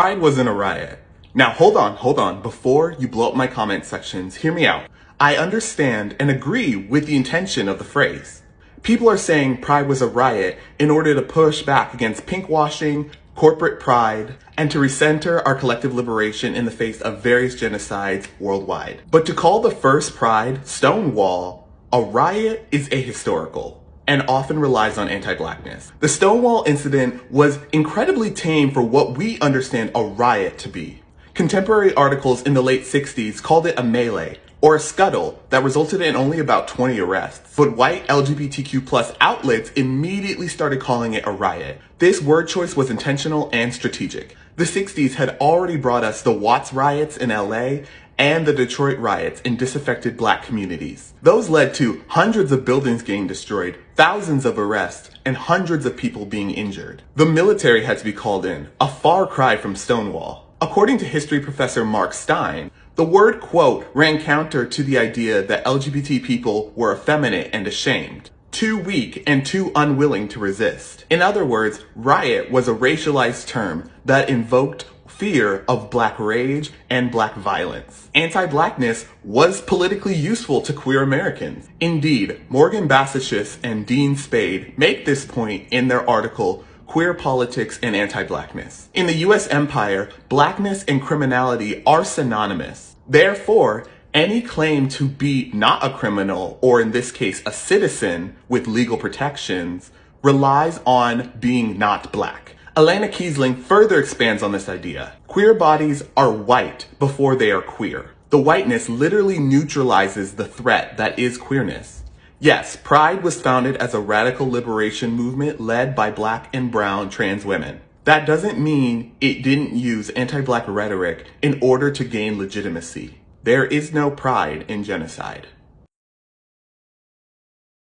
Pride wasn't a riot. Now hold on. Before you blow up my comment sections, hear me out. I understand and agree with the intention of the phrase. People are saying Pride was a riot in order to push back against pinkwashing, corporate pride, and to recenter our collective liberation in the face of various genocides worldwide. But to call the first Pride, Stonewall, a riot is ahistorical and often relies on anti-blackness. The Stonewall incident was incredibly tame for what we understand a riot to be. Contemporary articles in the late 60s called it a melee, or a scuttle that resulted in only about 20 arrests. But white LGBTQ+ outlets immediately started calling it a riot. This word choice was intentional and strategic. The 60s had already brought us the Watts riots in LA and the Detroit riots in disaffected black communities. Those led to hundreds of buildings getting destroyed, thousands of arrests, and hundreds of people being injured. The military had to be called in, a far cry from Stonewall. According to history professor Mark Stein, the word quote ran counter to the idea that LGBT people were effeminate and ashamed, too weak and too unwilling to resist. In other words, riot was a racialized term that invoked fear of black rage and black violence. Anti-blackness was politically useful to queer Americans. Indeed, Morgan Bassachis and Dean Spade make this point in their article, Queer Politics and Anti-Blackness. In the US empire, blackness and criminality are synonymous. Therefore, any claim to be not a criminal, or in this case, a citizen with legal protections, relies on being not black. Elena Kiesling further expands on this idea. Queer bodies are white before they are queer. The whiteness literally neutralizes the threat that is queerness. Yes, Pride was founded as a radical liberation movement led by black and brown trans women. That doesn't mean it didn't use anti-black rhetoric in order to gain legitimacy. There is no pride in genocide.